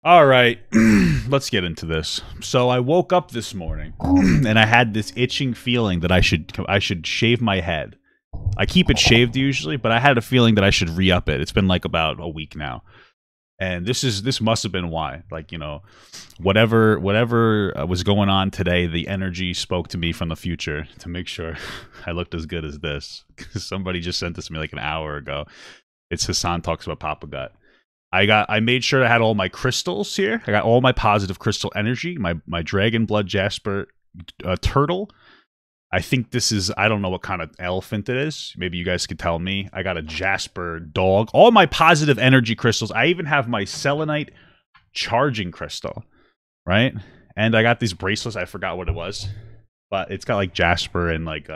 All right, let's get into this. So I woke up this morning and I had this itching feeling that I should shave my head. I keep it shaved usually, but I had a feeling that I should re-up it. It's been like about a week now. And this must have been why. Like, you know, whatever was going on today, the energy spoke to me from the future to make sure I looked as good as this. Because somebody just sent this to me like an hour ago. It's Hasan Talks About Papa Gut. I made sure I had all my crystals here. I got all my positive crystal energy, my dragon blood jasper turtle. I think this is, I don't know what kind of elephant it is. Maybe you guys could tell me. I got a jasper dog. All my positive energy crystals. I even have my selenite charging crystal, right? And I got these bracelets. I forgot what it was, but it's got like jasper and like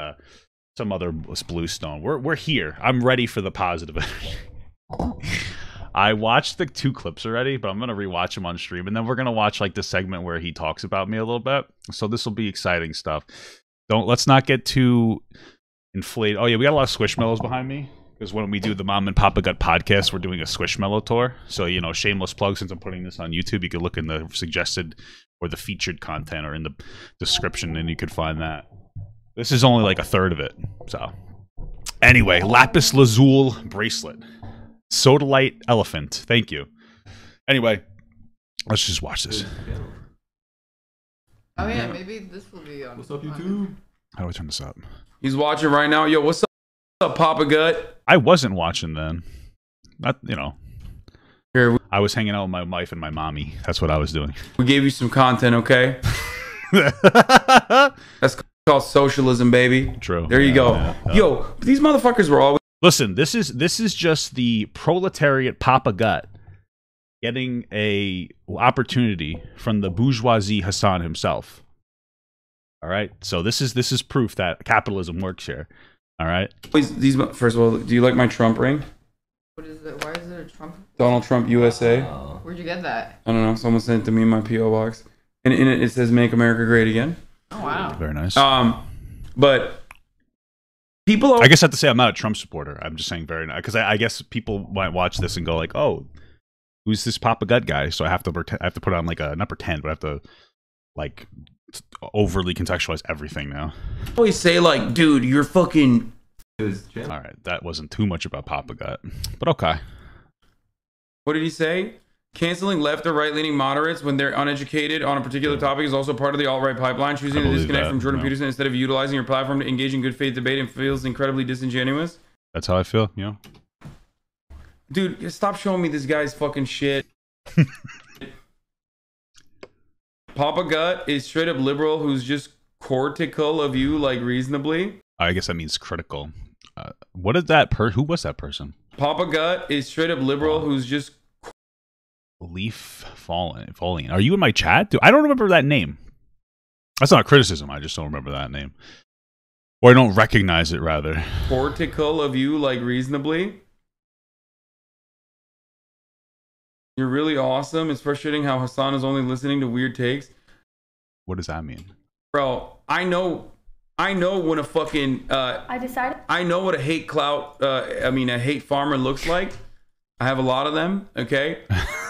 some other blue stone. We're here. I'm ready for the positive energy. I watched the 2 clips already, but I'm going to rewatch them on stream. And then we're going to watch like the segment where he talks about me a little bit. So this will be exciting stuff. Let's not get too inflated. Oh yeah, we got a lot of Squishmallows behind me. Because when we do the Mom and Papa Gut podcast, we're doing a Squishmallow tour. So, you know, shameless plug, since I'm putting this on YouTube, you could look in the suggested or the featured content or in the description and you could find that. This is only like a third of it. So anyway, Lapis Lazuli bracelet. Sodalite elephant. Thank you. Anyway, let's just watch this. Oh yeah, maybe this will be on. What's up, YouTube? How do I turn this up? He's watching right now. Yo, what's up, Papa Gut? I wasn't watching then. Not, you know. Here, I was hanging out with my wife and my mommy. That's what I was doing. we gave you some content, okay? That's called socialism, baby. True. There you go. Yeah. Yo, these motherfuckers were always. Listen, this is just the proletariat Papa Gut getting a opportunity from the bourgeoisie Hasan himself. All right, so this is proof that capitalism works here. All right. These first of all, do you like my Trump ring? What is it? Why is it a Trump? Donald Trump USA. Where'd you get that? I don't know. Someone sent it to me in my PO box, and in it says "Make America Great Again." Oh wow. Very nice. But people. I guess I have to say I'm not a Trump supporter. I'm just saying very nice because I guess people might watch this and go like, oh, who's this Papa Gut guy? So I have to put on like a, not pretend, but I have to like overly contextualize everything now. always say like, dude, you're fucking. All right, that wasn't too much about Papa Gut, but okay. What did he say? Canceling left or right-leaning moderates when they're uneducated on a particular topic is also part of the alt-right pipeline. Choosing to disconnect from Jordan Peterson instead of utilizing your platform to engage in good faith debate and feels incredibly disingenuous. That's how I feel, you know? Dude, stop showing me this guy's fucking shit. Papa Gut is straight up liberal who's just cortical of you, like reasonably. I guess that means critical. What is that who was that person? Papa Gut is straight up liberal who's just Leaf falling. Are you in my chat? Dude, I don't remember that name. That's not a criticism. I just don't remember that name. Or I don't recognize it, rather. cortical of you, like reasonably. You're really awesome. It's frustrating how Hasan is only listening to weird takes. What does that mean? Bro, I know when a fucking I know what a hate clout a hate farmer looks like. I have a lot of them, okay?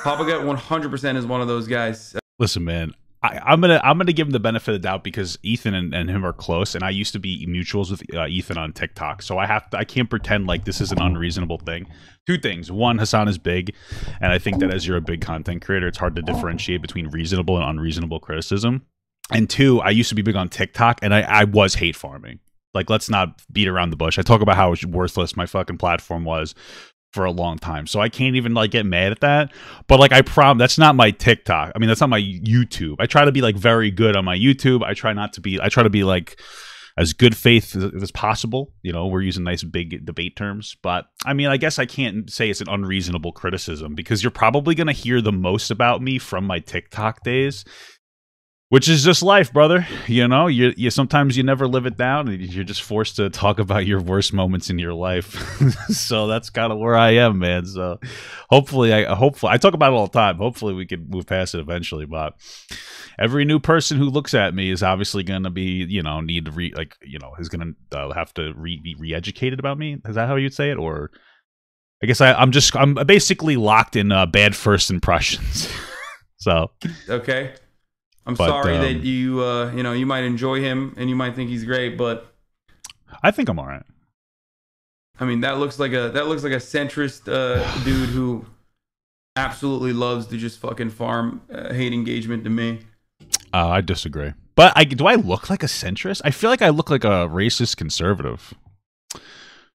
Papa Gut 100% is one of those guys. Listen, man, I'm gonna give him the benefit of the doubt because Ethan and him are close, and I used to be mutuals with Ethan on TikTok, so I can't pretend like this is an unreasonable thing. 2 things: one, Hasan is big, and I think that as you're a big content creator, it's hard to differentiate between reasonable and unreasonable criticism. And 2, I used to be big on TikTok, and I was hate farming. Like, let's not beat around the bush. I talk about how worthless my fucking platform was for a long time, so I can't even like get mad at that. But like, I promise that's not my TikTok. I mean, that's not my YouTube. I try to be like very good on my YouTube. I try to be like as good faith as possible. You know, we're using nice big debate terms, but I mean, I guess I can't say it's an unreasonable criticism because you're probably gonna hear the most about me from my TikTok days. Which is just life, brother. You know, you sometimes you never live it down, and you're just forced to talk about your worst moments in your life. So that's kind of where I am, man. So hopefully I talk about it all the time. Hopefully we can move past it eventually. But every new person who looks at me is obviously going to be, you know, is going to have to be re-educated about me. Is that how you'd say it? Or I guess I'm basically locked in bad first impressions. So Okay. I'm But, sorry that you, you know, you might enjoy him and you might think he's great, but I think I'm all right. I mean, that looks like a centrist dude who absolutely loves to just fucking farm hate engagement to me. I disagree. But do I look like a centrist? I feel like I look like a racist conservative.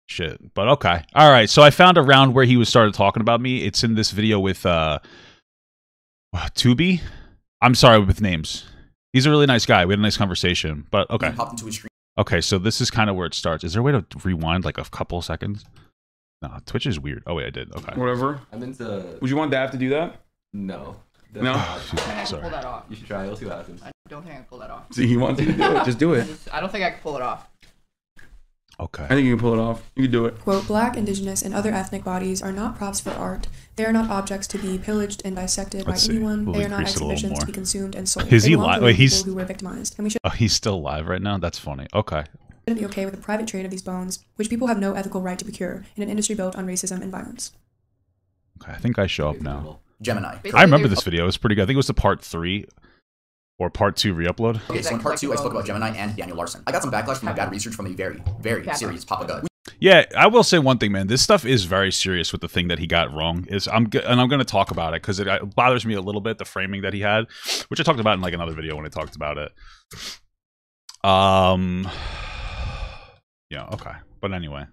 Shit. But okay. All right. So I found a round where he was started talking about me. It's in this video with Tubi. I'm sorry with names. He's a really nice guy. We had a nice conversation. But okay. Okay, so this is kind of where it starts. Is there a way to rewind like a couple seconds? No, Twitch is weird. Oh wait, I did. Okay. Whatever. I'm into. Would you want Dav to do that? No. No. I think I can Sorry. pull that off. You should try. We'll see what happens. I don't think I can pull that off. See, he wants you to do it. Just do it. I don't think I can pull it off. Okay. I think you can pull it off. You can do it. Quote, Black, Indigenous, and other ethnic bodies are not props for art. They are not objects to be pillaged and dissected Let's by see. anyone. We'll They are not increase it a little exhibitions to more. be consumed and sold. Is They he belong live? to Wait, the he's- people who were victimized, and we Oh, he's still live right now? That's funny. Okay. shouldn't be okay with the private trade of these bones, which people have no ethical right to procure in an industry built on racism and violence. Okay, I think I show up now. Gemini. Basically, I remember there's- this video. It was pretty good. I think it was the part 3 or part 2 re-upload. Okay, so in part 2, I spoke about Gemini and Daniel Larson. I got some backlash from my bad research from a very, very serious Papa Gut. Yeah, I will say one thing, man. This stuff is very serious with the thing that he got wrong. I'm going to talk about it because it bothers me a little bit, the framing that he had, which I talked about in like another video when I talked about it. Yeah, okay. But anyway.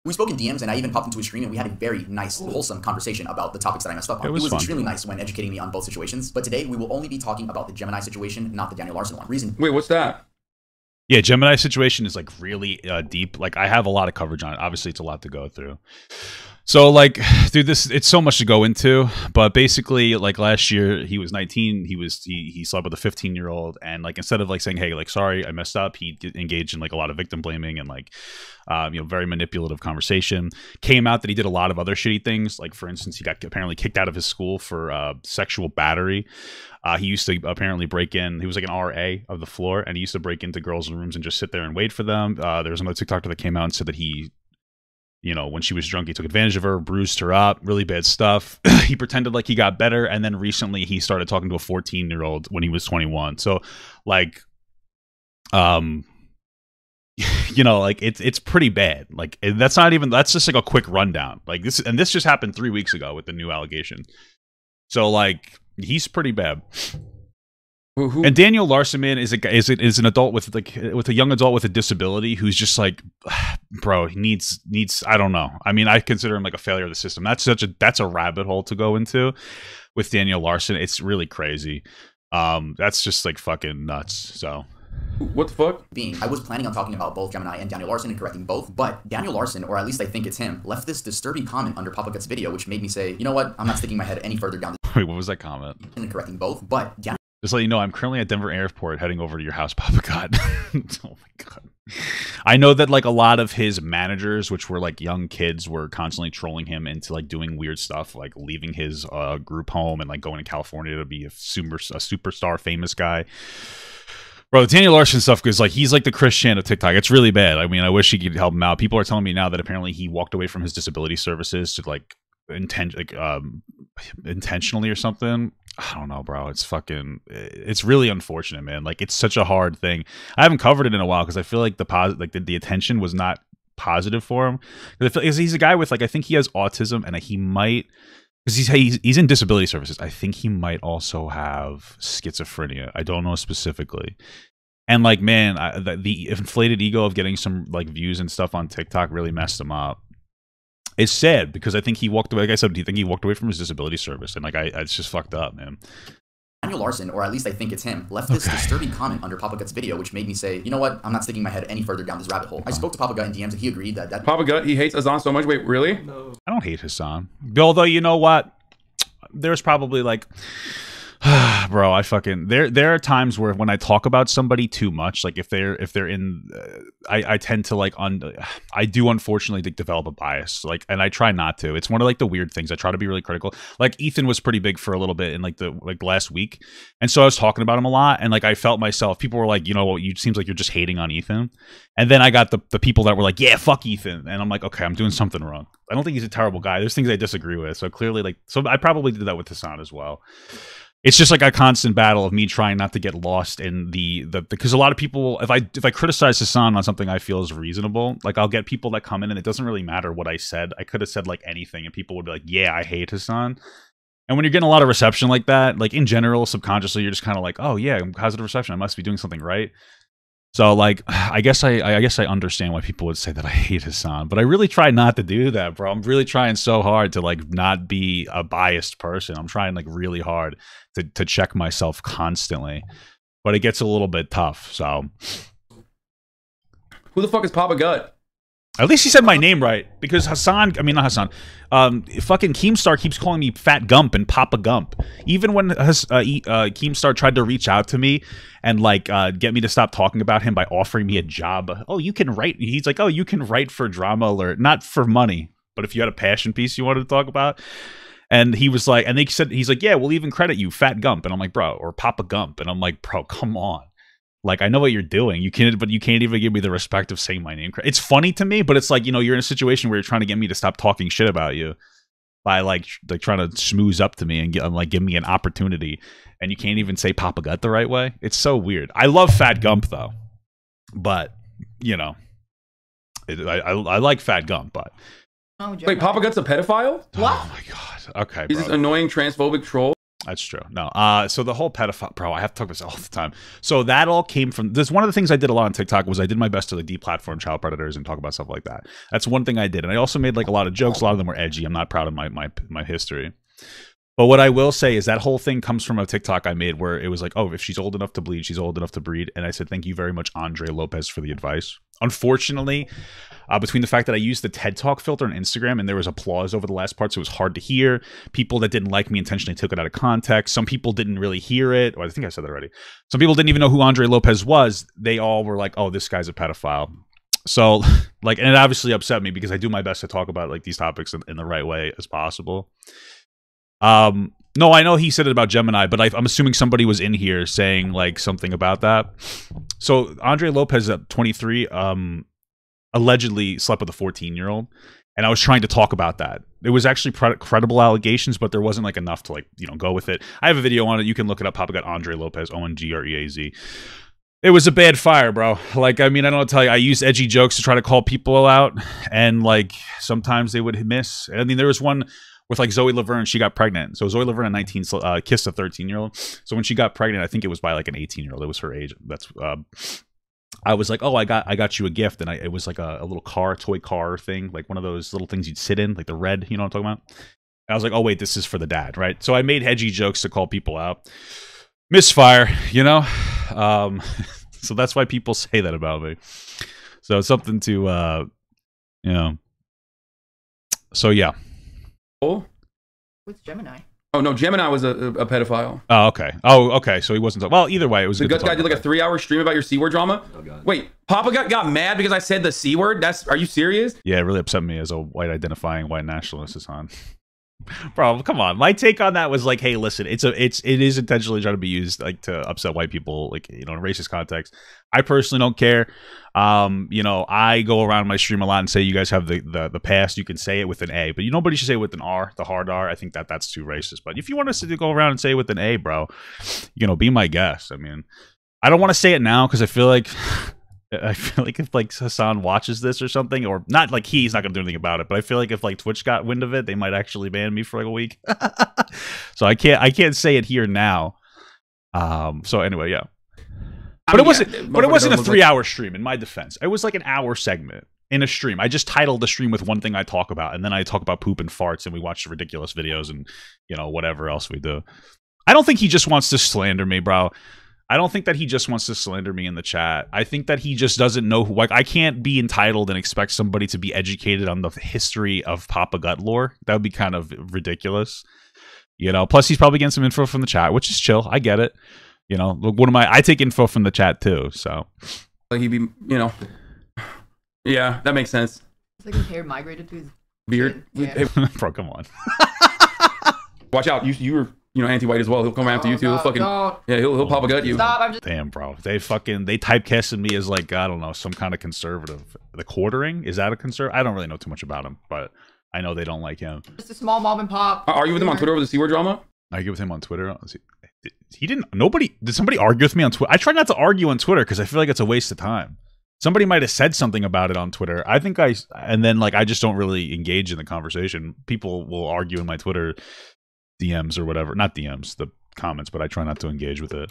We spoke in DMs, and I even popped into a stream, and we had a very nice, wholesome conversation about the topics that I messed up on. It was fun. extremely nice when educating me on both situations, but today we will only be talking about the Gemini situation, not the Daniel Larson one. Reason Wait, what's that? Yeah, Gemini situation is like really deep. Like I have a lot of coverage on it. Obviously, it's a lot to go through. So like, dude, it's so much to go into. But basically, like last year, he was 19. He slept with a 15-year-old, and like instead of like saying, "Hey, like sorry, I messed up," he engaged in like a lot of victim blaming and like, very manipulative conversation. Came out that he did a lot of other shitty things. Like for instance, he got apparently kicked out of his school for sexual battery. He used to apparently break in. He was like an RA of the floor, and he used to break into girls' rooms and just sit there and wait for them. There was another TikToker that came out and said that he, when she was drunk, he took advantage of her, bruised her up, really bad stuff. He pretended like he got better, and then recently he started talking to a 14-year-old when he was 21. So, like, like it's pretty bad. Like that's just like a quick rundown. Like this just happened 3 weeks ago with the new allegation. So like he's pretty bad. Who? And Daniel Larson, man, is an adult with a young adult with a disability who's just like, bro, he needs. I don't know. I mean, I consider him like a failure of the system. That's a rabbit hole to go into with Daniel Larson. It's really crazy. That's just like fucking nuts. So. What the fuck? I was planning on talking about both Gemini and Daniel Larson and correcting both, but Daniel Larson, or at least I think it's him, left this disturbing comment under Papa Gut's video, which made me say, you know what, I'm not sticking my head any further down Wait, what was that comment? and correcting both, but Daniel Just let you know, I'm currently at Denver Airport heading over to your house, Papa God. Oh my God. I know that like a lot of his managers, which were like young kids, were constantly trolling him into like doing weird stuff, like leaving his group home and like going to California to be a superstar famous guy. Bro, the Daniel Larson stuff is like he's like the Chris Chan of TikTok. It's really bad. I mean, I wish he could help him out. People are telling me now that apparently he walked away from his disability services to like intentionally or something. I don't know, bro. It's really unfortunate, man. Like it's such a hard thing. I haven't covered it in a while because I feel like the attention was not positive for him. Because he's a guy with like I think he has autism and he might. Because he's in disability services. I think he might also have schizophrenia. I don't know specifically. And like, man, the inflated ego of getting some like views and stuff on TikTok really messed him up. It's sad because I think he walked away. Like I said, do you think he walked away from his disability service? And like, it's just fucked up, man. Daniel Larson, or at least I think it's him, left this disturbing comment under Papa Gut's video, which made me say, you know what, I'm not sticking my head any further down this rabbit hole. I spoke to Papa Gut in DMs, and he agreed that Papa Gut, he hates Hasan so much. Wait, really? No. I don't hate Hasan. Although, you know what? There's probably like... Bro, there are times where when I talk about somebody too much, like if they're in, I tend to like I do unfortunately develop a bias, like, and I try not to. It's one of like the weird things. I try to be really critical. Like Ethan was pretty big for a little bit in like the last week, and so I was talking about him a lot, and like I felt myself. People were like, you know what, you seems like you're just hating on Ethan, and then I got the people that were like, yeah, fuck Ethan, and I'm like, okay, I'm doing something wrong. I don't think he's a terrible guy. There's things I disagree with, so clearly I probably did that with Hasan as well. it's just like a constant battle of me trying not to get lost in the because a lot of people, if I criticize Hasan on something I feel is reasonable, like I'll get people that come in and it doesn't really matter what I said. I could have said like anything and people would be like, yeah, I hate Hasan. And when you're getting a lot of reception like that, like in general, subconsciously, you're just kind of like, oh yeah, positive reception. I must be doing something right. So like, I guess I understand why people would say that I hate Hasan, but I really try not to do that, bro. I'm really trying so hard to like not be a biased person. I'm trying like really hard to check myself constantly, but it gets a little bit tough. So Who the fuck is Papa Gut? at least he said my name right, because Hasan, I mean not Hasan, fucking Keemstar keeps calling me Fat Gump and Papa Gump. Even when Keemstar tried to reach out to me and like get me to stop talking about him by offering me a job. Oh, you can write. He's like, oh, you can write for Drama Alert, not for money, but if you had a passion piece you wanted to talk about. And he was like, and they said, he's like, yeah, we'll even credit you, Fat Gump. And I'm like, bro, or Papa Gump. And I'm like, bro, come on. Like, I know what you're doing. You can't, but you can't even give me the respect of saying my name. It's funny to me, but it's like, you know, you're in a situation where you're trying to get me to stop talking shit about you by like trying to schmooze up to me and like give me an opportunity, and you can't even say Papa Gut the right way. It's so weird. I love Fat Gump though, but you know, I like Fat Gump, but wait, Papa Gut's a pedophile? What? Oh my god. Okay, he's bro. this annoying transphobic troll. That's true. No. So the whole pedophile, bro, I have to talk about this all the time. So that all came from this. One of the things I did a lot on TikTok was I did my best to like deplatform child predators and talk about stuff like that. That's one thing I did. And I also made like a lot of jokes. A lot of them were edgy. I'm not proud of my history. But what I will say is that whole thing comes from a TikTok I made where it was like, oh, if she's old enough to bleed, she's old enough to breed. And I said, thank you very much, Andre Lopez, for the advice. Unfortunately, between the fact that I used the TED Talk filter on Instagram and there was applause over the last part, so it was hard to hear. People that didn't like me intentionally took it out of context. Some people didn't really hear it. Well, I think I said that already. Some people didn't even know who Andre Lopez was. They all were like, oh, this guy's a pedophile. So, like, and it obviously upset me because I do my best to talk about like these topics in the right way as possible. No, I know he said it about Gemini, but I'm assuming somebody was in here saying like something about that. So Andre Lopez at 23, allegedly slept with a 14-year-old, and I was trying to talk about that. It was actually credible allegations, but there wasn't like enough to like, you know, go with it. I have a video on it. You can look it up. Papa Got Andre Lopez, ONGREAZ. It was a bad fire, bro. Like, I mean, I don't know what to tell you. I used edgy jokes to try to call people out, and like sometimes they would miss. I mean, there was one with like Zoe Laverne, she got pregnant. So Zoe Laverne at 19 kissed a 13-year-old. So when she got pregnant, I think it was by like an 18-year-old. It was her age. That's I was like, oh, I got you a gift, and it was like a little toy car thing, like one of those little things you'd sit in, like the red, you know what I'm talking about? And I was like, oh wait, this is for the dad, right? So I made edgy jokes to call people out. Misfire, you know. So that's why people say that about me. So it's something to, you know. So yeah. Oh, What's Gemini? oh no, Gemini was a pedophile. Oh, okay. Oh, okay. So he wasn't. Well, either way, it was. The good Gut guy did like a 3-hour stream about your C-word drama. Oh, God. Wait, Papa Gut got mad because I said the C-word? Are you serious? Yeah, it really upset me as a white identifying white nationalist, Hasan. Bro, come on. My take on that was like, hey, listen, it is intentionally trying to be used like to upset white people, like, you know, in a racist context. I personally don't care. You know, I go around my stream a lot and say you guys have the past. You can say it with an A, but nobody should say it with an R, the hard R. I think that's too racist. But if you want us to go around and say it with an A, bro, you know, be my guest. I mean, I don't want to say it now because I feel like if like Hasan watches this or something, or not, like he's not gonna do anything about it, but I feel like if like Twitch got wind of it, they might actually ban me for like a week. So I can't say it here now. So anyway, yeah. But it wasn't a 3-hour stream. In my defense, it was like an hour segment in a stream. I just titled the stream with one thing I talk about, and then I talk about poop and farts, and we watch ridiculous videos, and you know, whatever else we do. I don't think he just wants to slander me, bro. I don't think that he just wants to slander me in the chat. I think that he just doesn't know who. Like, I can't be entitled and expect somebody to be educated on the history of Papa Gut lore. That would be kind of ridiculous, you know. Plus, he's probably getting some info from the chat, which is chill. I get it. You know, I take info from the chat too. So, Like he'd be, you know, yeah, that makes sense. It's like his hair migrated to his Beard, Yeah. bro, come on. Watch out. You were, you know, anti-white as well. He'll come after you too. He'll fucking, Don't. yeah, he'll Papa Gut you. Stop. I'm just. Damn, bro. They typecasted me as like, I don't know, some kind of conservative. The Quartering? Is that a conservative? I don't really know too much about him, but I know they don't like him. Just a small mom and pop. Are you with him on Twitter over the C-word drama? I get with him on Twitter. Let's see. He didn't. Nobody. Did somebody argue with me on Twitter? I try not to argue on Twitter because I feel like it's a waste of time. Somebody might have said something about it on Twitter. I think and then like I just don't really engage in the conversation. People will argue in my Twitter DMs or whatever. Not DMs, the comments, but I try not to engage with it.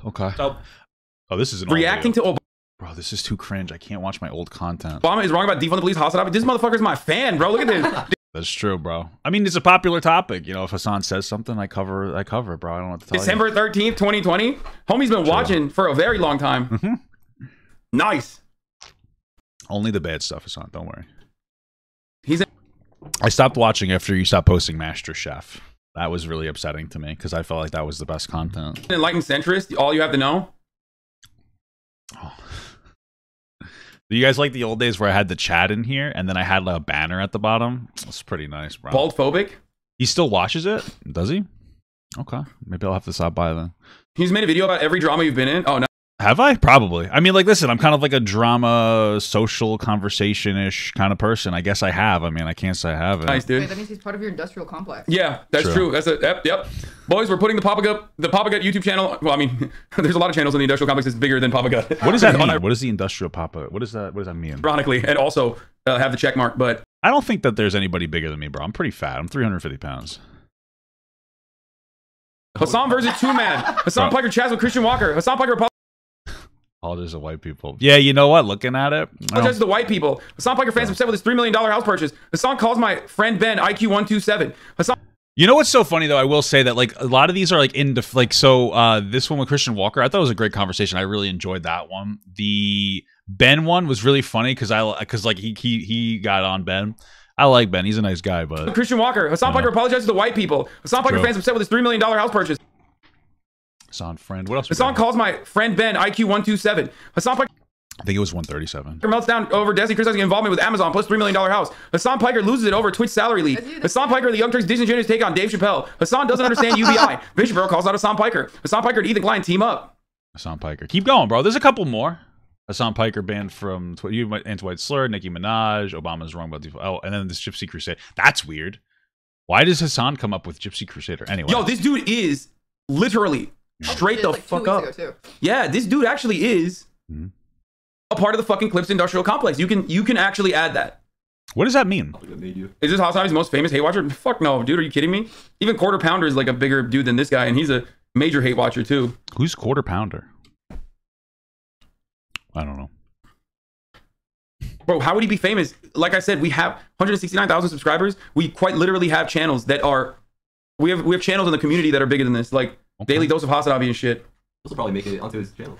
Okay. So, oh, this is an reacting to Obama. Bro, this is too cringe. I can't watch my old content. Obama is wrong about defund the police. Hasan, this motherfucker's my fan, bro. Look at this. That's true, bro. I mean, it's a popular topic. You know, if Hasan says something, I cover it, bro. I don't know what to tell December 13th, 2020. Homie's been watching for a very long time. Mm-hmm. Nice. Only the bad stuff, Hasan. Don't worry. I stopped watching after you stopped posting Master Chef. That was really upsetting to me because I felt like that was the best content. Enlightened centrist. All you have to know. Oh. Do you guys like the old days where I had the chat in here and then I had like a banner at the bottom? It's pretty nice, bro. Bald phobic. He still watches it? Does he? Okay. Maybe I'll have to stop by then. He's made a video about every drama you've been in. Oh, no. Have I? Probably. I mean, like, listen, I'm kind of like a drama, social, conversation-ish kind of person. I guess I have. I mean, I can't say I haven't. Nice, dude. Wait, that means he's part of your industrial complex. Yeah, that's true. That's a yep. Boys, we're putting the Papa Gut YouTube channel. Well, I mean, there's a lot of channels in the industrial complex that's bigger than Papa Gut. What does that mean? What is the industrial Papa? What does that mean? Ironically, and also have the check mark, but I don't think that there's anybody bigger than me, bro. I'm pretty fat. I'm 350 pounds. Hasan versus Two Man. Hasan Piker chats with Christian Walker. Hasan Piker apologizes to white people. Yeah, you know what? Looking at it, apologizes to white people. Hasan Piker fans upset with his $3 million house purchase. Hasan calls my friend Ben IQ 127. Hasan. You know what's so funny though? I will say that like a lot of these are like this one with Christian Walker, I thought it was a great conversation. I really enjoyed that one. The Ben one was really funny because like he got on Ben. I like Ben. He's a nice guy, but Christian Walker. Hasan Piker apologizes to white people. Hasan Piker fans upset with his $3 million house purchase. Hasan friend. What else? Hasan calls my friend Ben IQ 127. Hasan Piker. I think it was 137. Melts down over Destiny criticizing involvement with Amazon plus $3 million house. Hasan Piker loses it over Twitch salary leak. Hasan Piker, the Young Turks disingenuous take on Dave Chappelle. Hasan doesn't understand UBI. Bishop Bro calls out Hasan Piker. Hasan Piker and Ethan Klein team up. Hasan Piker. Keep going, bro. There's a couple more. Hasan Piker banned from anti-white slur. Nicki Minaj. Obama's wrong about oh, and then this Gypsy Crusade. That's weird. Why does Hasan come up with Gypsy Crusader anyway? Yo, this dude is literally straight the like fuck up. Yeah, this dude actually is a part of the fucking Clips industrial complex. You can actually add that. What does that mean? Is this Hasan's most famous hate watcher? Fuck no, dude. Are you kidding me? Even Quarter Pounder is like a bigger dude than this guy, and he's a major hate watcher too. Who's Quarter Pounder? I don't know. Bro, how would he be famous? Like I said, we have 169,000 subscribers. We quite literally have channels that are... We have channels in the community that are bigger than this. Like, Daily Dose of Hasanabi and shit. This will probably make it onto his channel.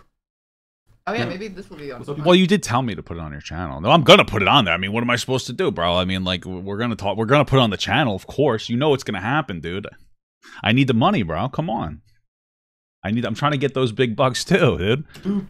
Oh yeah, maybe this will be on. Well, you did tell me to put it on your channel. No, I'm gonna put it on there. I mean, what am I supposed to do, bro? I mean, like, we're gonna put it on the channel, of course. You know what's gonna happen, dude. I need the money, bro. Come on. I'm trying to get those big bucks too, dude.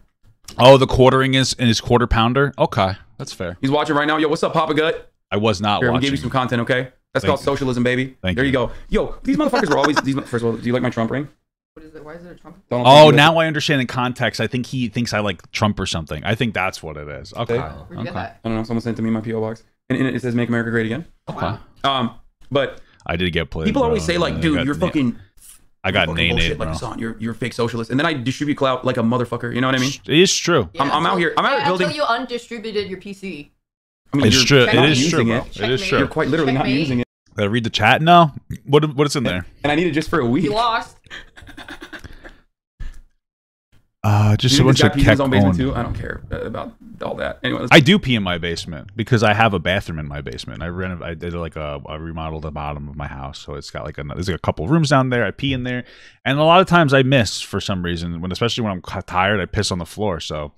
Oh, the quartering is in his Quarter Pounder. Okay, that's fair. He's watching right now. Yo, what's up, Papa Gut? I was not watching. We gave you some content, okay? That's called socialism, baby. There you go. Yo, these motherfuckers are always these. First of all, do you like my Trump ring? What is it? Why is it a Trump? Oh, now I understand in context. I think he thinks I like Trump or something. I think that's what it is. Okay. Where'd you get that? I don't know. Someone sent it to me in my PO box, and it says "Make America Great Again." Okay. But I did get played. People always say like, "Dude, you're fucking." I got nay, bro. Like, son, you're a fake socialist, and then I distribute clout like a motherfucker. You know what I mean? It is true. Yeah, I'm out here. I'm out here building. Until you undistributed your PC. I mean, it's true. It is true, bro. It is true. You're quite literally not using it. Did I read the chat? No. What's in there? And I need it just for a week. You lost. Just a bunch of keck basement too. I don't care about all that. Anyway, I do pee in my basement because I have a bathroom in my basement. I did like I remodeled the bottom of my house, so it's got like there's like a couple rooms down there. I pee in there, and a lot of times I miss for some reason. Especially when I'm tired, I piss on the floor. So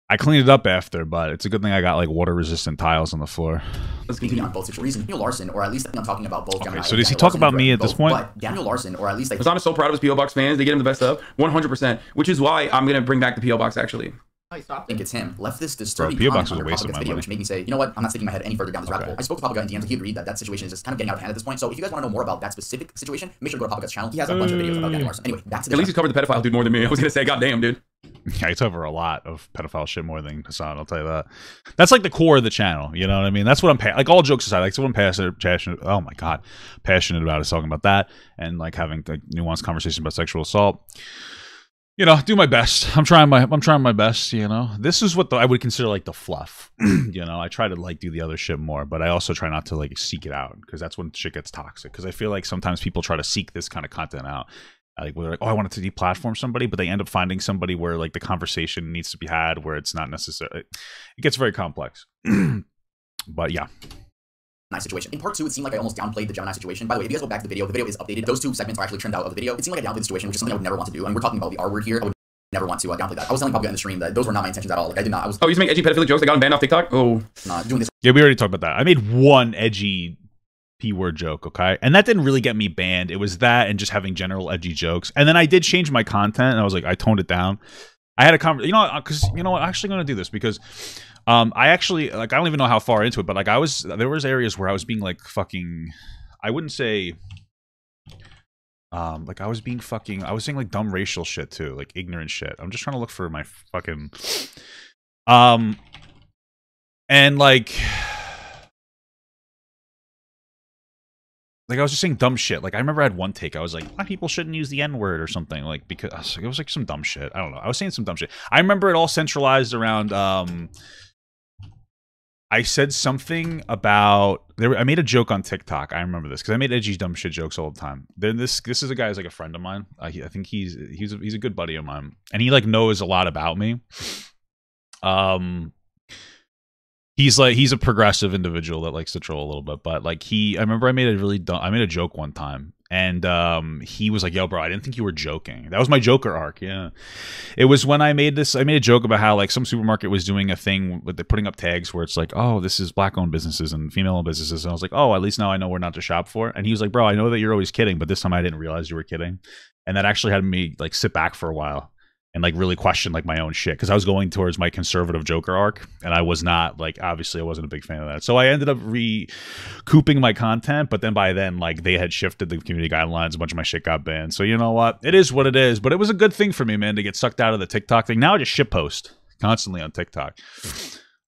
I cleaned it up after, but it's a good thing I got like water resistant tiles on the floor. Speaking on both situations, Daniel Larson, or at least I think I'm talking about both. Okay, so does he talk about me at this point? But Daniel Larson, or at least Hasan is so proud of his PO Box fans. They get him the best of 100%, which is why I'm gonna bring back the PO Box actually. Oh, I think it's him. Left this disturbing PO comment Box was a under waste of Papa my video, money. which made me say, you know what? I'm not sticking my head any further down this rabbit hole. I spoke to Papa Gut in DMs, and he agreed that situation is just kind of getting out of hand at this point. So if you guys want to know more about that specific situation, make sure to go to Papa Gut's channel. He has a bunch of videos about Daniel Larson. Anyway, back to the At least he's covered the pedophile dude more than me. I was gonna say, goddamn, dude. I cover a lot of pedophile shit more than Hasan, I'll tell you that. That's like the core of the channel, you know what I mean? That's what I'm like, all jokes aside, like, what I'm passionate, oh my god, passionate about is talking about that and like having like nuanced conversations about sexual assault. You know, do my best. I'm trying my best, you know. This is what I would consider like the fluff. You know, I try to like do the other shit more, but I also try not to like seek it out because that's when shit gets toxic. Because I feel like sometimes people try to seek this kind of content out. Like we're like, oh, I wanted to deplatform somebody, but they end up finding somebody where like the conversation needs to be had where it's not necessary. It gets very complex. But yeah. Situation. In part 2, it seemed like I almost downplayed the Gemini situation. By the way, if you guys go back to the video is updated. Those 2 segments are actually trimmed out of the video. It seemed like I downplayed the situation, which is something I would never want to do. And we're talking about the R word here. I would never want to downplay that. I was telling Papa in the stream that those were not my intentions at all. Like I did not. I was. Oh, you used to make edgy pedophilic jokes that got him banned off TikTok? Oh. Not doing this. Yeah, we already talked about that. I made one edgy P-word joke, okay? And that didn't really get me banned. It was that and just having general edgy jokes. And then I did change my content, and I was like, I toned it down. I had a conversation, you know, because, you know what, I'm actually going to do this because I actually, like, I don't even know how far into it, but, like, there was areas where I was being, like, fucking, I wouldn't say, like, I was saying, like, dumb racial shit, too, like, ignorant shit. I'm just trying to look for my fucking, and, like, I was just saying dumb shit. Like, I remember I had one take. I was like, black people shouldn't use the N-word or something. Like, because it was like some dumb shit. I don't know. I was saying some dumb shit. I remember it all centralized around, I said something about, I made a joke on TikTok. I remember this because I made edgy dumb shit jokes all the time. Then this is a guy who's like a friend of mine. I think he's a good buddy of mine. And he like knows a lot about me. He's a progressive individual that likes to troll a little bit, but like I remember I made a joke one time, and he was like, "Yo, bro, I didn't think you were joking." That was my Joker arc. Yeah, it was when I made a joke about how like some supermarket was doing a thing with putting up tags where it's like, "Oh, this is black-owned businesses and female-owned businesses," and I was like, "Oh, at least now I know where not to shop for." And he was like, "Bro, I know that you're always kidding, but this time I didn't realize you were kidding," and that actually had me like sit back for a while and like really question like my own shit because I was going towards my conservative Joker arc, and I was not like, obviously I wasn't a big fan of that. So I ended up recouping my content, but then by then like they had shifted the community guidelines, a bunch of my shit got banned. So you know what, it is what it is. But it was a good thing for me, man, to get sucked out of the TikTok thing. Now I just shitpost constantly on TikTok.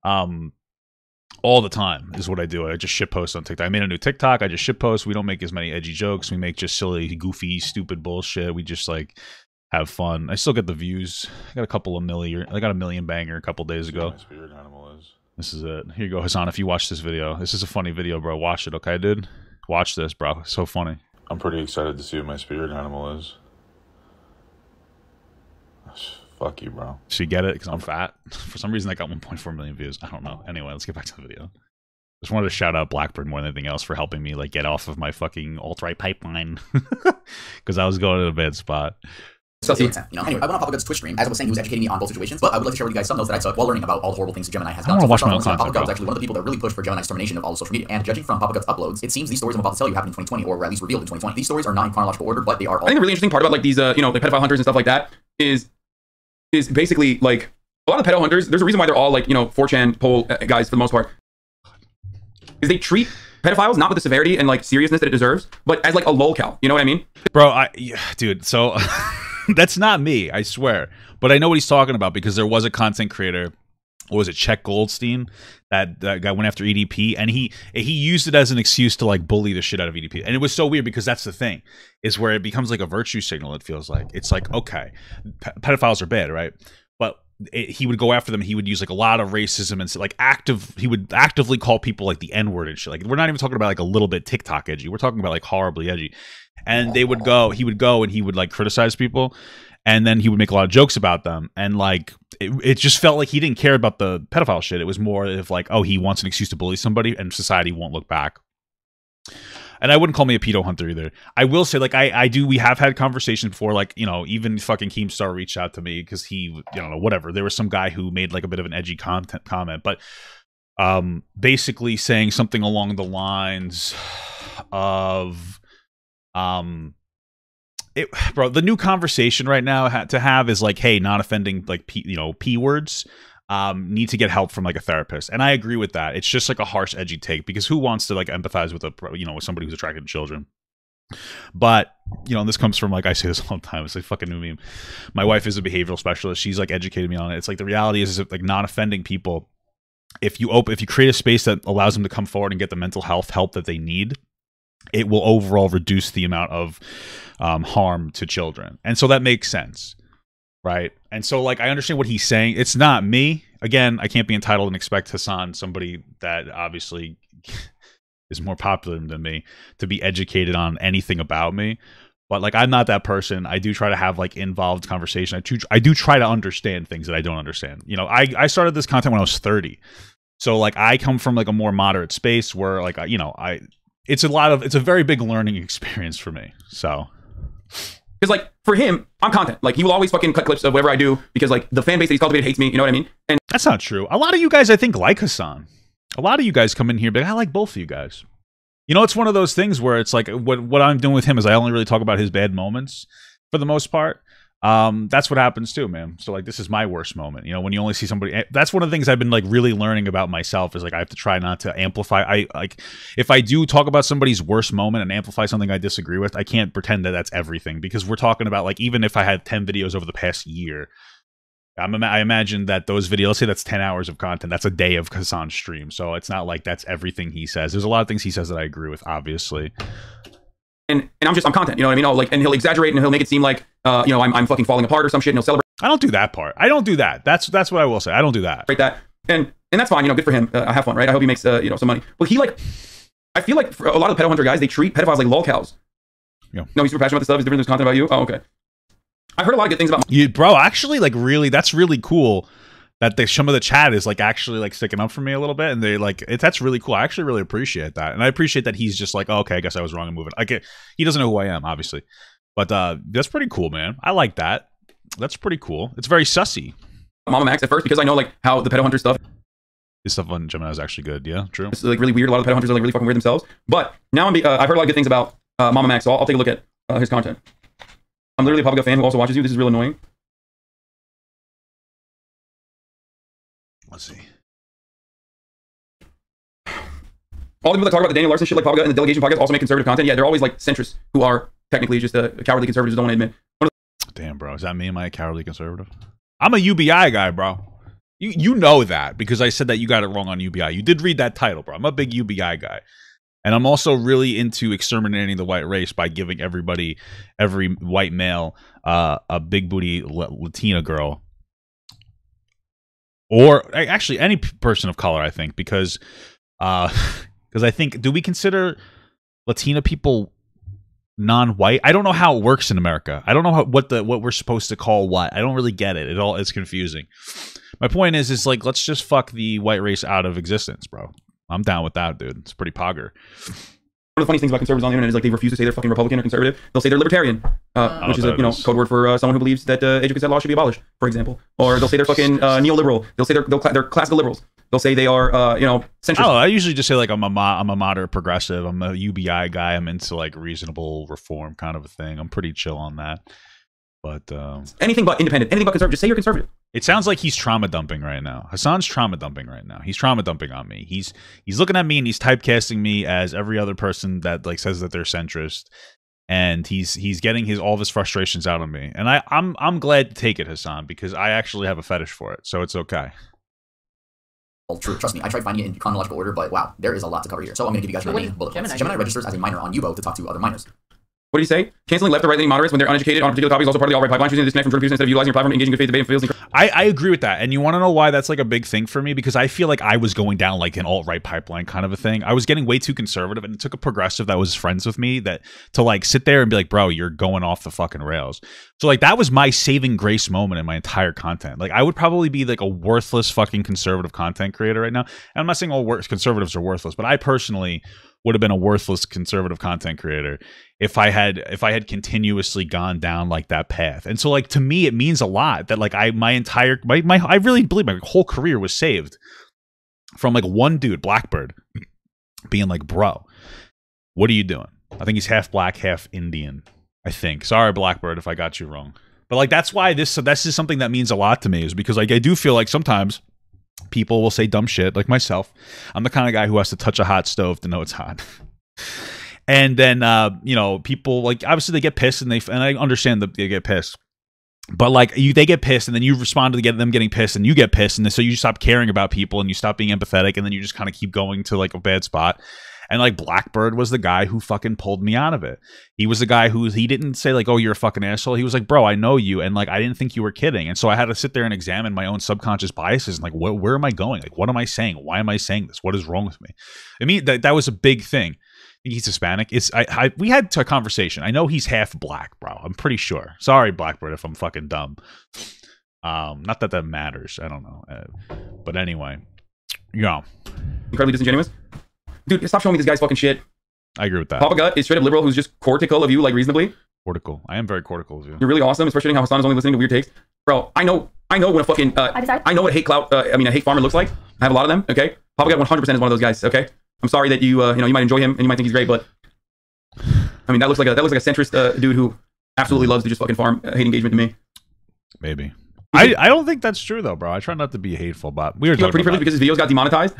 All the time is what I do. I just shitpost on TikTok. I made a new TikTok. I just shitpost. We don't make as many edgy jokes. We make just silly, goofy, stupid bullshit. We just like have fun. I still get the views. I got a million banger a couple days ago. My spirit animal is. This is it. Here you go, Hasan. If you watch this video, this is a funny video, bro. Watch it, okay, dude? Watch this, bro. It's so funny. I'm pretty excited to see what my spirit animal is. Fuck you, bro. So you get it? Because I'm fat. For some reason, I got 1.4 million views. I don't know. Anyway, let's get back to the video. Just wanted to shout out Blackbird more than anything else for helping me like get off of my fucking alt-right pipeline because I was going in a bad spot. You know, anyway, I went on Papa God's Twitch stream. As I was saying, he was educating me on both situations, but I would like to share with you guys some notes that I took while learning about all the horrible things Gemini has done. I want to watch my own content, Papa God was actually one of the people that really pushed for Gemini's termination of all of social media, and judging from Papa God's uploads, it seems these stories I'm about to tell you happened in 2020, or were at least revealed in 2020. These stories are not in chronological order, but they are all— I think the really interesting part about like these, you know, the pedophile hunters and stuff like that is basically like a lot of pedo hunters, there's a reason why they're all like, you know, 4chan poll guys for the most part, is they treat pedophiles not with the severity and like seriousness that it deserves, but as like a lolcow. You know what I mean? Bro, dude, so that's not me, I swear. But I know what he's talking about because there was a content creator, what was it, Czech Goldstein, that guy went after EDP, and he used it as an excuse to like bully the shit out of EDP. And it was so weird because that's the thing, is where it becomes like a virtue signal, it feels like. It's like, okay, pedophiles are bad, right? But he would go after them. He would use like a lot of racism and like he would actively call people like the N-word and shit. Like, we're not even talking about like a little bit TikTok edgy. We're talking about like horribly edgy. And he would go and he would like criticize people, and then he would make a lot of jokes about them. And like, it just felt like he didn't care about the pedophile shit. It was more of like, oh, he wants an excuse to bully somebody and society won't look back. And I wouldn't call me a pedo hunter either. I will say, like, we have had conversations before, like, you know, even fucking Keemstar reached out to me because he, you know, whatever. There was some guy who made like a bit of an edgy comment, but basically saying something along the lines of, bro, the new conversation right now to have is like, hey, not offending like P words. Need to get help from like a therapist, and I agree with that. It's just like a harsh, edgy take because who wants to like empathize with with somebody who's attracted to children? But, you know, and this comes from, like, I say this all the time. It's like fucking new meme. My wife is a behavioral specialist. She's like educated me on it. It's like the reality is like not offending people. If you create a space that allows them to come forward and get the mental health help that they need, it will overall reduce the amount of harm to children. And so that makes sense, right? And so, like, I understand what he's saying. It's not me. Again, I can't be entitled and expect Hasan, somebody that obviously is more popular than me, to be educated on anything about me. But, like, I'm not that person. I do try to have, like, involved conversation. I do try to understand things that I don't understand. You know, I started this content when I was 30. So, like, I come from, like, a more moderate space where, like, you know, it's a very big learning experience for me. So, because, like, for him, I'm content. Like, he will always fucking cut clips of whatever I do because, like, the fan base that he's cultivated hates me. You know what I mean? And that's not true. A lot of you guys, I think, like Hasan. A lot of you guys come in here, but I like both of you guys. You know, it's one of those things where it's like what I'm doing with him is I only really talk about his bad moments for the most part. That's what happens too, man. So, like, this is my worst moment. You know, when you only see somebody, that's one of the things I've been, like, really learning about myself is, like, I have to try not to amplify. If I do talk about somebody's worst moment and amplify something I disagree with, I can't pretend that that's everything, because we're talking about, like, even if I had 10 videos over the past year, I imagine that those videos, let's say that's 10 hours of content, that's a day of Hasan's stream. So it's not like that's everything he says. There's a lot of things he says that I agree with, obviously. And I'm content, you know what I mean? Like, and he'll exaggerate and he'll make it seem like, you know, I'm fucking falling apart or some shit, and he'll celebrate. I don't do that part. I don't do that. That's what I will say. I don't do that. Right, that. And that's fine, you know, good for him. I have fun, right? I hope he makes, you know, some money. Well, he, like, I feel like for a lot of the pedo hunter guys, they treat pedophiles like lol cows. Yeah. No, he's super passionate about this stuff. He's different. There's content about you. Oh, okay. I've heard a lot of good things about you, bro. Actually, like, really, that's really cool that some of the chat is, like, actually, like, sticking up for me a little bit, and they, like, that's really cool. I actually really appreciate that, and I appreciate that he's just like, oh, okay, I guess I was wrong in moving. Like, he doesn't know who I am, obviously, but that's pretty cool, man. I like that. That's pretty cool. It's very sussy. Mama Max at first, because I know, like, how the pedo hunter stuff. This stuff on Gemini is actually good. Yeah, true. It's, like, really weird. A lot of the pedo hunters are, like, really fucking weird themselves. But now I've heard a lot of good things about Mama Max, so I'll take a look at his content. I'm literally a Publica fan who also watches you. This is real annoying. Let's see. All the people that talk about the Daniel Larson shit, like Publica and the Delegation podcast, also make conservative content. Yeah, they're always, like, centrists who are technically just cowardly conservatives who don't want to admit. Damn, bro. Is that me? Am I a cowardly conservative? I'm a UBI guy, bro. You know that because I said that you got it wrong on UBI. You did read that title, bro. I'm a big UBI guy. And I'm also really into exterminating the white race by giving every white male a big booty Latina girl. Or actually any person of color, I think, because I think, do we consider Latina people non-white? I don't know how it works in America. I don't know what we're supposed to call what. I don't really get it. It's confusing. My point is like, let's just fuck the white race out of existence, bro. I'm down with that, dude. It's pretty pogger. One of the funniest things about conservatives on the internet is, like, they refuse to say they're fucking Republican or conservative. They'll say they're libertarian, which is a code word for someone who believes that age of consent law should be abolished, for example. Or they'll say they're fucking neoliberal. They'll say they're classical liberals. They'll say they are centrist. Oh, I usually just say, like, I'm a moderate progressive. I'm a UBI guy. I'm into, like, reasonable reform kind of a thing. I'm pretty chill on that. But anything but independent, anything but conservative. Just say you're conservative. It sounds like he's trauma dumping right now. Hasan's trauma dumping right now. He's trauma dumping on me. He's looking at me and he's typecasting me as every other person that, like, says that they're centrist, and he's getting all of his frustrations out on me. And I'm glad to take it, Hasan, because I actually have a fetish for it, so it's okay. Well, true. Trust me, I tried finding it in chronological order, but wow, there is a lot to cover here. So I'm going to give you guys my main bullet points. Gemini registers as a minor on Yubo to talk to other minors. What did he say? Canceling left or right-leaning moderates when they're uneducated on a particular topic is also part of the alt-right pipeline. Choosing to disconnect from Jordan Peterson instead of utilizing your platform to engage in good faith debate and feels. I agree with that. And you want to know why that's, like, a big thing for me? Because I feel like I was going down, like, an alt-right pipeline kind of a thing. I was getting way too conservative, and it took a progressive that was friends with me to, like, sit there and be like, bro, you're going off the fucking rails. So, like, that was my saving grace moment in my entire content. Like, I would probably be, like, a worthless fucking conservative content creator right now. And I'm not saying all conservatives are worthless, but I personally would have been a worthless conservative content creator if I had continuously gone down, like, that path. And so, like, to me, it means a lot that, like, I really believe my whole career was saved from, like, one dude, Blackbird, being like, bro, what are you doing? I think he's half black, half Indian, I think. Sorry, Blackbird, if I got you wrong. But, like, that's why this is something that means a lot to me, is because, like, I do feel like sometimes people will say dumb shit, like myself. I'm the kind of guy who has to touch a hot stove to know it's hot. And then, you know, people like obviously they get pissed and I understand that they get pissed. But like they get pissed and then you respond to them getting pissed and you get pissed. And then, so you stop caring about people and you stop being empathetic. And then you just kind of keep going to like a bad spot. And like Blackbird was the guy who fucking pulled me out of it. He was the guy he didn't say like, oh, you're a fucking asshole. He was like, bro, I know you. And like, I didn't think you were kidding. And so I had to sit there and examine my own subconscious biases and like, where am I going? Like, what am I saying? Why am I saying this? What is wrong with me? I mean, that was a big thing. He's Hispanic. We had a conversation. I know he's half black, bro. I'm pretty sure. Sorry, Blackbird, if I'm fucking dumb. Not that matters. I don't know. But anyway, yeah. Incredibly disingenuous. Dude, stop showing me this guy's fucking shit. I agree with that. Papa Gut is straight up liberal who's just cortical of you, like reasonably. Cortical. I am very cortical of you. You're really awesome, especially how Hasan is only listening to weird takes. Bro, I know when a fucking I know what hate clout a hate farmer looks like. I have a lot of them, okay? Papa Gut 100% is one of those guys, okay? I'm sorry that you you might enjoy him and you might think he's great, but I mean that looks like a centrist dude who absolutely loves to just fucking farm hate engagement to me. Maybe. I don't think that's true though, bro. I try not to be hateful, but we were talking pretty privileged because his videos got demonetized.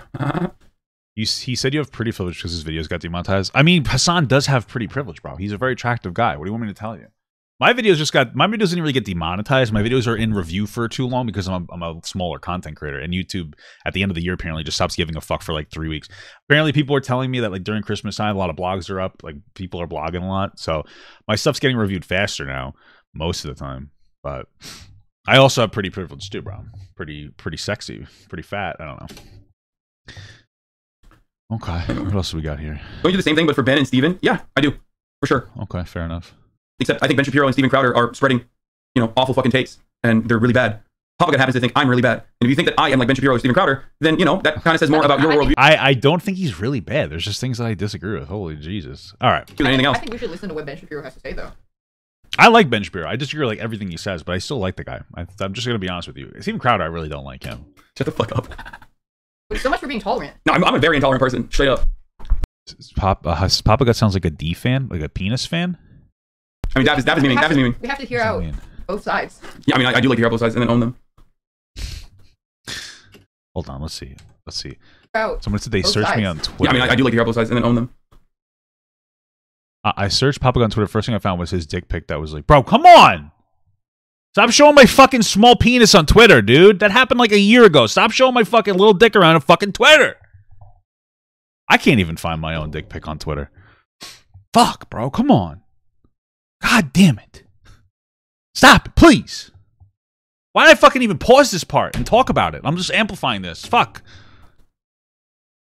He said you have pretty privilege because his videos got demonetized. I mean, Hasan does have pretty privilege, bro. He's a very attractive guy. What do you want me to tell you? My videos didn't really get demonetized. My videos are in review for too long because I'm a smaller content creator, and YouTube at the end of the year apparently just stops giving a fuck for like 3 weeks. Apparently, people are telling me that like during Christmas time, a lot of blogs are up. Like people are blogging a lot, so my stuff's getting reviewed faster now most of the time. But I also have pretty privilege too, bro. Pretty sexy, pretty fat. I don't know. Okay, what else do we got here? Don't you do the same thing, but for Ben and Steven? Yeah, I do, for sure. Okay, fair enough. Except I think Ben Shapiro and Steven Crowder are spreading, awful fucking takes, and they're really bad. Papa God happens to think I'm really bad. And if you think that I am like Ben Shapiro or Steven Crowder, then, that kind of says more about your worldview. I don't think he's really bad. There's just things that I disagree with. Holy Jesus. All right. Anything else? I think we should listen to what Ben Shapiro has to say, though. I like Ben Shapiro. I disagree with like everything he says, but I still like the guy. I'm just going to be honest with you. Steven Crowder, I really don't like him. Shut the fuck up. But so much for being tolerant. No, I'm a very intolerant person. Straight up. Papa God sounds like a D fan, like a penis fan. I mean, that is meaning. We have to hear out both sides. Yeah, I mean, I do like to hear out both sides and then own them. Hold on, let's see. Someone said they searched me on Twitter. Yeah, I mean, I do like to hear out both sides and then own them. I searched Papa God on Twitter. First thing I found was his dick pic that was like, bro, come on! Stop showing my fucking small penis on Twitter, dude. That happened like a year ago. Stop showing my fucking little dick around on fucking Twitter. I can't even find my own dick pic on Twitter. Fuck, bro. Come on. God damn it. Stop it, please. Why did I fucking even pause this part and talk about it? I'm just amplifying this. Fuck.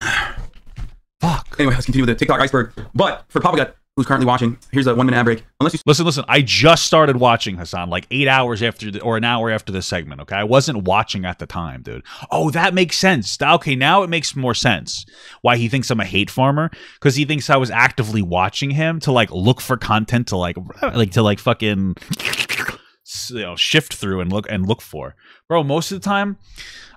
Fuck. Anyway, let's continue with the TikTok iceberg. But for Papa God, who's currently watching, here's a 1 minute ad break. Unless you listen. I just started watching Hasan like 8 hours after or an hour after this segment. Okay, I wasn't watching at the time, dude. Oh, that makes sense. Okay, now it makes more sense why he thinks I'm a hate farmer, because he thinks I was actively watching him to like look for content to like fucking shift through and look for. Bro, most of the time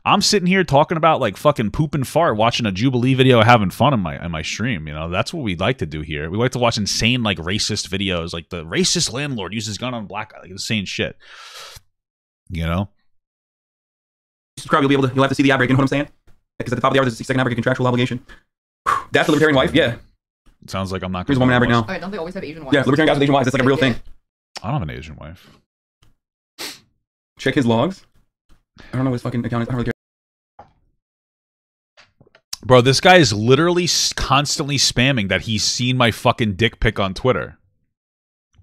I'm sitting here talking about like fucking poop and fart, watching a Jubilee video, having fun in my stream. That's what we like to do here. We like to watch insane like racist videos, like the racist landlord uses gun on a black guy, like insane shit. subscribe, you'll have to see the ad break. You know what I'm saying? Because at the top of the hour, there's a 6-second ad break, a contractual obligation. That's the libertarian wife. Yeah. It sounds like I'm not. Here's a 1 minute ad break now. All right, don't they always have Asian wives? Yeah, libertarian guys with Asian wives. That's like a real thing. I don't have an Asian wife. Check his logs. I don't know what his fucking account is. I don't really care. Bro, this guy is literally constantly spamming that he's seen my fucking dick pic on Twitter.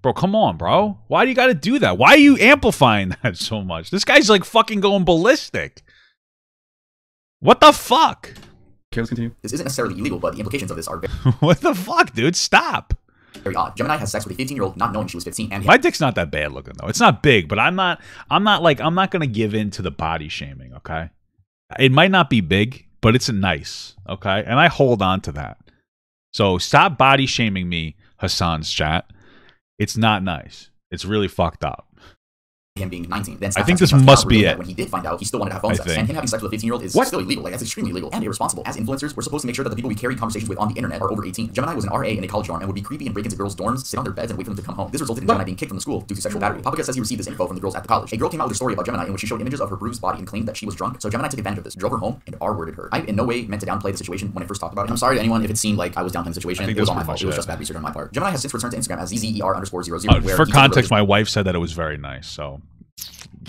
Bro, come on, bro. Why do you gotta do that? Why are you amplifying that so much? This guy's like fucking going ballistic. What the fuck? Okay, let's continue. This isn't necessarily illegal, but the implications of this are very, What the fuck, dude? Stop. very odd. Gemini has sex with a 15-year-old not knowing she was 15, and he My dick's not that bad looking though. It's not big, but I'm not gonna give in to the body shaming, okay? It might not be big, but it's nice, okay? And I hold on to that. So stop body shaming me, Hasan's chat. It's not nice. It's really fucked up. him being 19. Then I think this must be it. When he did find out, he still wanted to have phone sex. And him having sex with a 15-year-old is still illegal. Like, that's extremely illegal and irresponsible. As influencers, we're supposed to make sure that the people we carry conversations with on the internet are over 18. Gemini was an RA in a college dorm and would be creepy and break into girls' dorms, sit on their beds, and wait for them to come home. This resulted in Gemini being kicked from the school due to sexual battery. Papaga says he received this info from the girls at the college. A girl came out with a story about Gemini in which she showed images of her bruised body and claimed that she was drunk. So Gemini took advantage of this, drove her home, and R-worded her. I in no way meant to downplay the situation when I first talked about it. I'm sorry to anyone if it seemed like I was downplaying the situation. It was all my fault. It was just bad research on my part. Gemini has since returned to Instagram as ZZER_00. For context, my wife said that it was very nice, so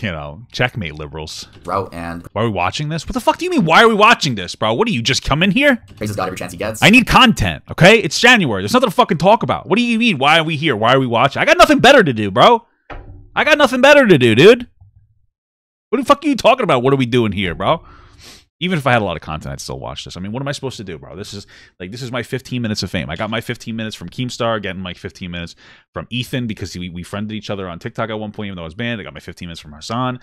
you know, checkmate, liberals. Bro, and why are we watching this? What the fuck do you mean? Why are we watching this, bro? What do you just come in here? Praises God every chance he gets. I need content, okay? It's January. There's nothing to fucking talk about. What do you mean? Why are we here? Why are we watching? I got nothing better to do, bro. I got nothing better to do, dude. What the fuck are you talking about? What are we doing here, bro? Even if I had a lot of content, I'd still watch this. I mean, what am I supposed to do, bro? This is my 15 minutes of fame. I got my 15 minutes from Keemstar, getting my 15 minutes from Ethan because we friended each other on TikTok at one point, even though I was banned. I got my 15 minutes from Hasan.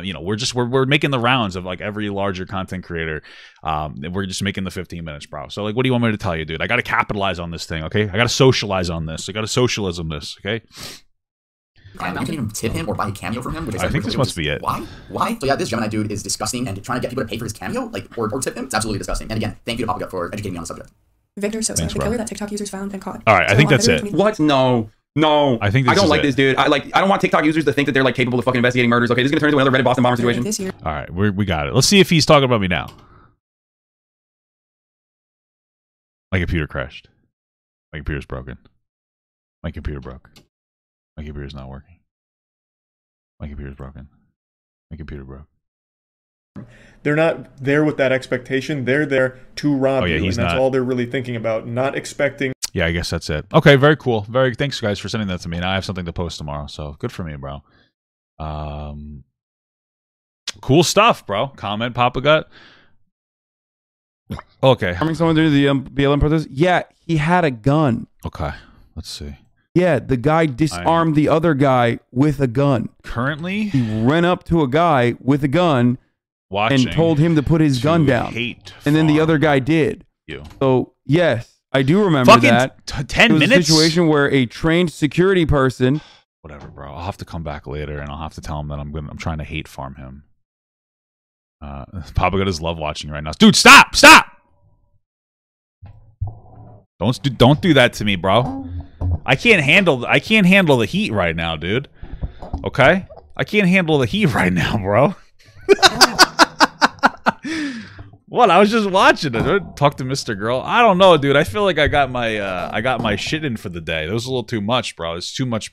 You know, we're making the rounds of like every larger content creator. We're just making the 15 minutes, bro. So like, what do you want me to tell you, dude? I got to capitalize on this thing, okay? I got to socialize on this. I got to socialism this, okay? And you can even tip him or buy a cameo from him. Which I think this must be it. Why? So yeah, this Gemini dude is disgusting, and trying to get people to pay for his cameo, like or tip him, it's absolutely disgusting. And again, thank you to Papaga for educating me on the subject. Victor Sosa, Thanks, the bro. killer that TikTok users found and caught. All right, I think that's it. What? No. I think I don't like this, dude. I don't want TikTok users to think that they're like capable of fucking investigating murders. Okay, this is gonna turn into another Reddit Boston bomber situation. This year. All right, we got it. Let's see if he's talking about me now. My computer crashed. My computer's broken. My computer broke. My computer's not working. My computer's broken. My computer broke. They're not there with that expectation. They're there to rob you, and that's all they're really thinking about. Not expecting. Yeah, I guess that's it. Okay, very cool. Thanks, guys, for sending that to me. Now I have something to post tomorrow, so good for me, bro. Cool stuff, bro. Comment, Papagut. Okay. Harming someone due to the BLM protest? Yeah, he had a gun. Okay, let's see. Yeah, the guy disarmed the other guy with a gun. Currently, he ran up to a guy with a gun and told him to put his gun down. And then the other guy did. So, yes, I do remember fucking that. 10 minutes? It was a situation where a trained security person... Whatever, bro. I'll have to come back later, and I'll have to tell him that I'm trying to hate farm him. Papa does love watching right now. Dude, stop! Stop! Don't do that to me, bro. I can't handle the heat right now, dude. Okay? I can't handle the heat right now, bro. What? I was just watching it. Talk to Mr. Girl. I don't know, dude. I feel like I got my shit in for the day. That was a little too much, bro. It's too much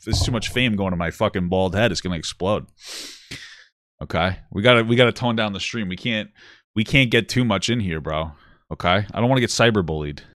fame going to my fucking bald head. It's gonna explode. Okay? We gotta tone down the stream. We can't get too much in here, bro. Okay? I don't want to get cyberbullied.